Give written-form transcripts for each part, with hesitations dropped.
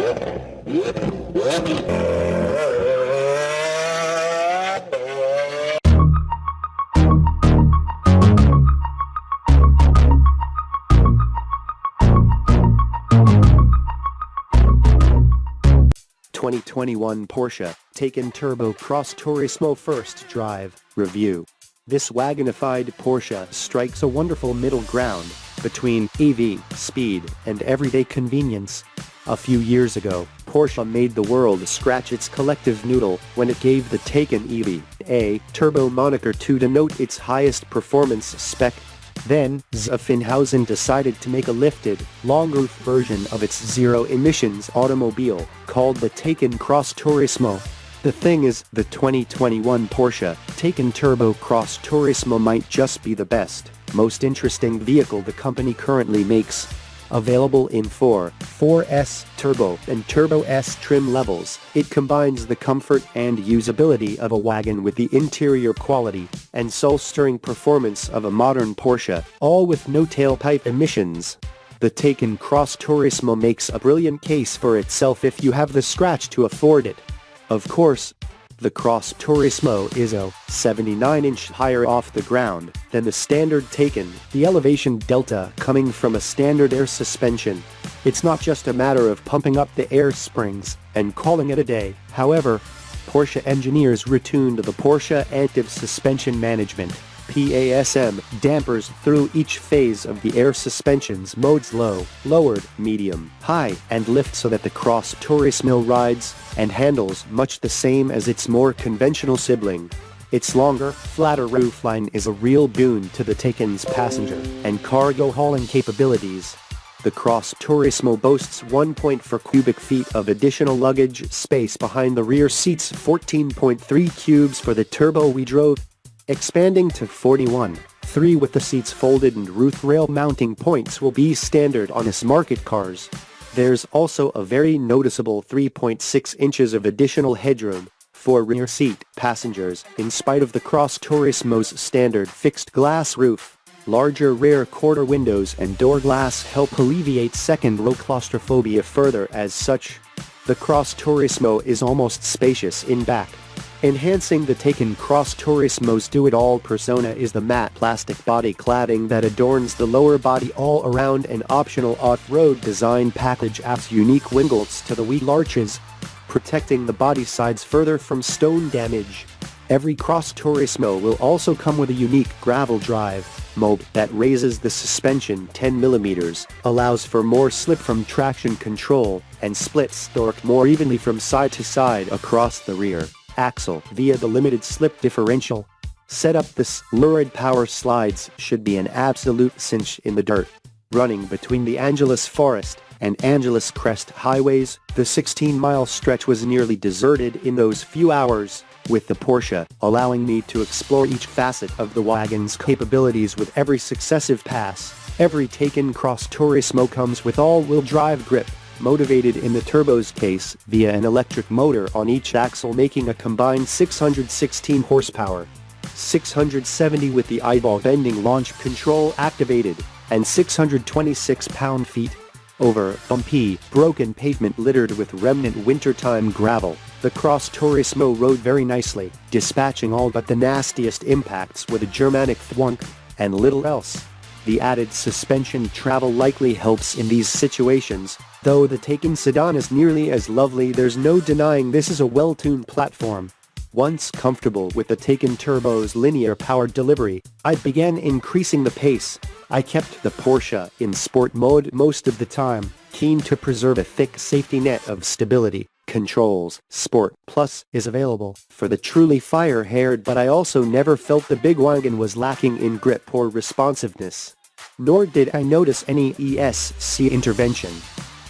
...2021 Porsche Taycan Turbo Cross Turismo First Drive Review. This wagonified Porsche strikes a wonderful middle ground between EV, speed, and everyday convenience. A few years ago, Porsche made the world scratch its collective noodle when it gave the Taycan EV a turbo moniker to denote its highest performance spec. Then, Zuffenhausen decided to make a lifted, long-roof version of its zero-emissions automobile, called the Taycan Cross Turismo. The thing is, the 2021 Porsche Taycan Turbo Cross Turismo might just be the best, most interesting vehicle the company currently makes. Available in 4S Turbo and Turbo S trim levels, it combines the comfort and usability of a wagon with the interior quality and soul-stirring performance of a modern Porsche, all with no tailpipe emissions. The Taycan Cross Turismo makes a brilliant case for itself if you have the scratch to afford it. Of course, the Cross Turismo is 79-inch higher off the ground than the standard Taycan, the elevation delta coming from a standard air suspension. It's not just a matter of pumping up the air springs and calling it a day. However, Porsche engineers retuned the Porsche Active Suspension Management (PASM) dampers through each phase of the air suspension's modes low, lowered, medium, high, and lift so that the Cross Turismo rides and handles much the same as its more conventional sibling. Its longer, flatter roofline is a real boon to the Taycan's passenger and cargo hauling capabilities. The Cross Turismo boasts 1.4 cubic feet of additional luggage space behind the rear seats, 14.3 cubes for the turbo we drove, expanding to 41.3 with the seats folded, and roof rail mounting points will be standard on its market cars. There's also a very noticeable 3.6 inches of additional headroom for rear seat passengers, in spite of the Cross Turismo's standard fixed glass roof. Larger rear quarter windows and door glass help alleviate second-row claustrophobia further. As such, the Cross Turismo is almost spacious in back. Enhancing the Taycan Cross Turismo's do-it-all persona is the matte plastic body cladding that adorns the lower body. All around, an optional off-road design package adds unique wingles to the wheel arches, protecting the body sides further from stone damage. Every Cross Turismo will also come with a unique gravel drive mode that raises the suspension 10 mm, allows for more slip from traction control, and splits torque more evenly from side to side across the rear axle via the limited slip differential. Set up. This lurid power slides should be an absolute cinch in the dirt. Running between the Angeles Forest and Angeles Crest highways, the 16-mile stretch was nearly deserted in those few hours, with the Porsche allowing me to explore each facet of the wagon's capabilities with every successive pass. Every Taycan Cross Turismo comes with all-wheel drive grip, motivated in the turbo's case via an electric motor on each axle, making a combined 616 horsepower, 670 with the eyeball bending launch control activated, and 626 pound-feet. Over bumpy, broken pavement littered with remnant wintertime gravel, the Cross Turismo rode very nicely, dispatching all but the nastiest impacts with a Germanic thwunk and little else. The added suspension travel likely helps in these situations. Though the Taycan sedan is nearly as lovely, there's no denying this is a well-tuned platform. Once comfortable with the Taycan Turbo's linear power delivery, I began increasing the pace. I kept the Porsche in sport mode most of the time, keen to preserve a thick safety net of stability. Controls Sport Plus is available for the truly fire-haired, but I also never felt the big wagon was lacking in grip or responsiveness. Nor did I notice any ESC intervention.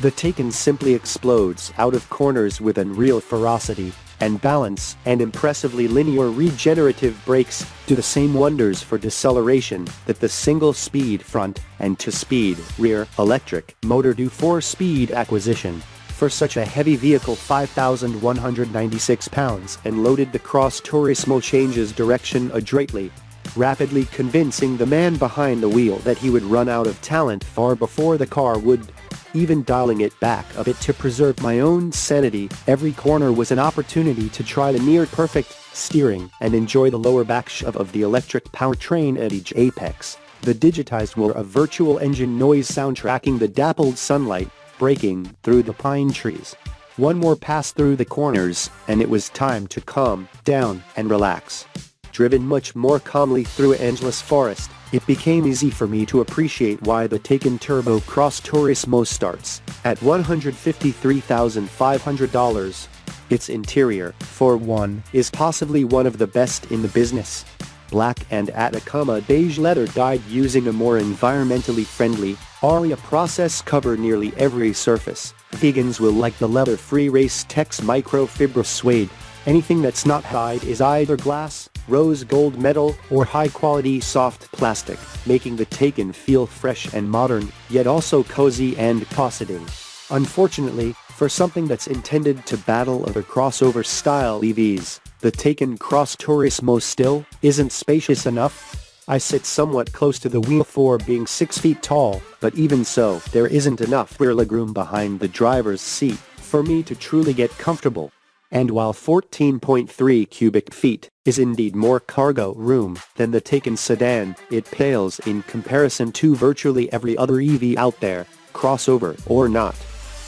The Taycan simply explodes out of corners with unreal ferocity and balance, and impressively linear regenerative brakes do the same wonders for deceleration that the single-speed front and two-speed rear electric motor do for speed acquisition. For such a heavy vehicle, 5,196 pounds, and loaded, the Cross Turismo changes direction adroitly, rapidly convincing the man behind the wheel that he would run out of talent far before the car would. even dialing it back a bit to preserve my own sanity. Every corner was an opportunity to try the near-perfect steering and enjoy the lower back shove of the electric powertrain at each apex. The digitized wheel of virtual engine noise soundtracking the dappled sunlight breaking through the pine trees. One more pass through the corners, and it was time to calm down and relax. Driven much more calmly through an endless forest, it became easy for me to appreciate why the Taycan Turbo Cross Turismo starts at $153,500. Its interior, for one, is possibly one of the best in the business. Black and Atacama beige leather dyed using a more environmentally friendly ARIA process cover nearly every surface. Vegans will like the leather-free Race Tex microfiber suede. Anything that's not dyed is either glass, rose gold metal, or high-quality soft plastic, making the Taycan feel fresh and modern, yet also cozy and cosseting. Unfortunately, for something that's intended to battle other crossover-style EVs, the Taycan Cross Turismo still isn't spacious enough. I sit somewhat close to the wheel for being 6 feet tall, but even so, there isn't enough rear legroom behind the driver's seat for me to truly get comfortable. And while 14.3 cubic feet is indeed more cargo room than the Taycan sedan, it pales in comparison to virtually every other EV out there, crossover or not.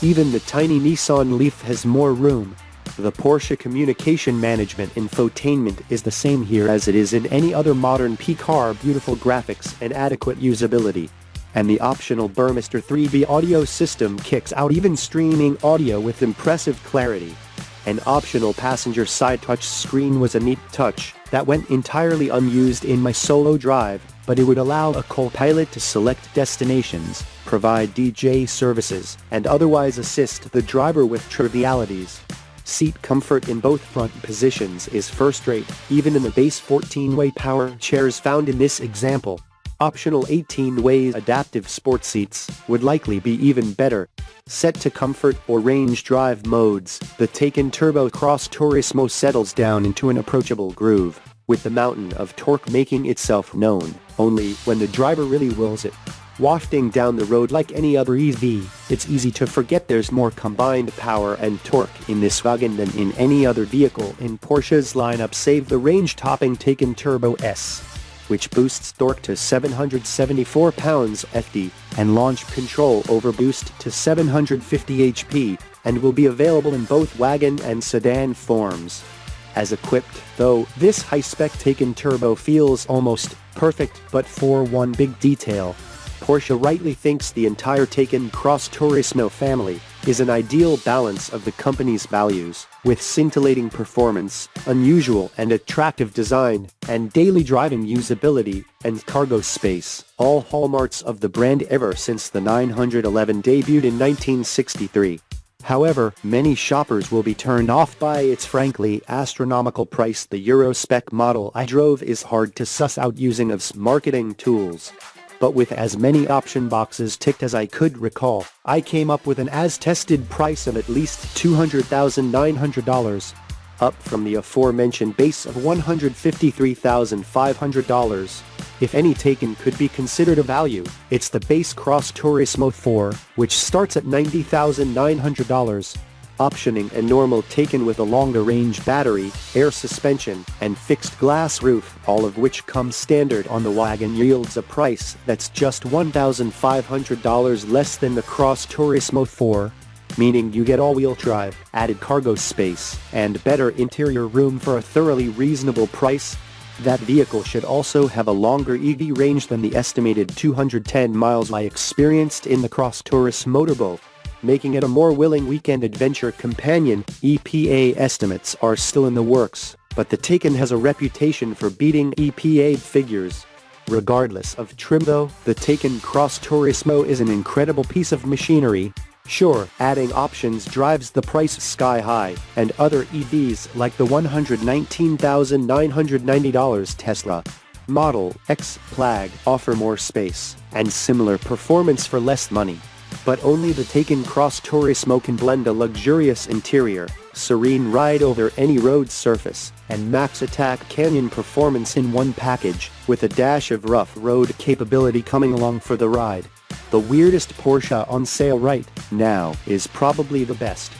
Even the tiny Nissan Leaf has more room. The Porsche communication management infotainment is the same here as it is in any other modern P-car, beautiful graphics and adequate usability. And the optional Burmester 3B audio system kicks out even streaming audio with impressive clarity. An optional passenger side touch screen was a neat touch that went entirely unused in my solo drive, but it would allow a co-pilot to select destinations, provide DJ services, and otherwise assist the driver with trivialities. Seat comfort in both front positions is first-rate, even in the base 14-way power chairs found in this example. Optional 18-way adaptive sport seats would likely be even better. Set to comfort or range drive modes, the Taycan Turbo Cross Turismo settles down into an approachable groove, with the mountain of torque making itself known only when the driver really wills it. Wafting down the road like any other EV, it's easy to forget there's more combined power and torque in this wagon than in any other vehicle in Porsche's lineup save the range-topping Taycan Turbo S, which boosts torque to 774 pounds-ft and launch control over boost to 750 HP, and will be available in both wagon and sedan forms. As equipped, though, this high-spec Taycan Turbo feels almost perfect, but for one big detail. Porsche rightly thinks the entire Taycan Cross Turismo family is an ideal balance of the company's values, with scintillating performance, unusual and attractive design, and daily driving usability and cargo space, all hallmarks of the brand ever since the 911 debuted in 1963. However, many shoppers will be turned off by its frankly astronomical price. The Euro-spec model I drove is hard to suss out using of marketing tools. But with as many option boxes ticked as I could recall, I came up with an as-tested price of at least $200,900, up from the aforementioned base of $153,500. If any Taycan could be considered a value, it's the base Cross Turismo 4, which starts at $90,900. Optioning a normal Taycan with a longer-range battery, air suspension, and fixed glass roof, all of which come standard on the wagon, yields a price that's just $1,500 less than the Cross Turismo 4, meaning you get all-wheel drive, added cargo space, and better interior room for a thoroughly reasonable price. That vehicle should also have a longer EV range than the estimated 210 miles I experienced in the Cross Turismo Turbo, making it a more willing weekend adventure companion. EPA estimates are still in the works, but the Taycan has a reputation for beating EPA figures. Regardless of trim though, the Taycan Cross Turismo is an incredible piece of machinery. Sure, adding options drives the price sky high, and other EVs like the $119,990 Tesla Model X Plaid offer more space and similar performance for less money. But only the Taycan Cross Turismo can blend a luxurious interior, serene ride over any road surface, and max attack canyon performance in one package, with a dash of rough road capability coming along for the ride. The weirdest Porsche on sale right now is probably the best.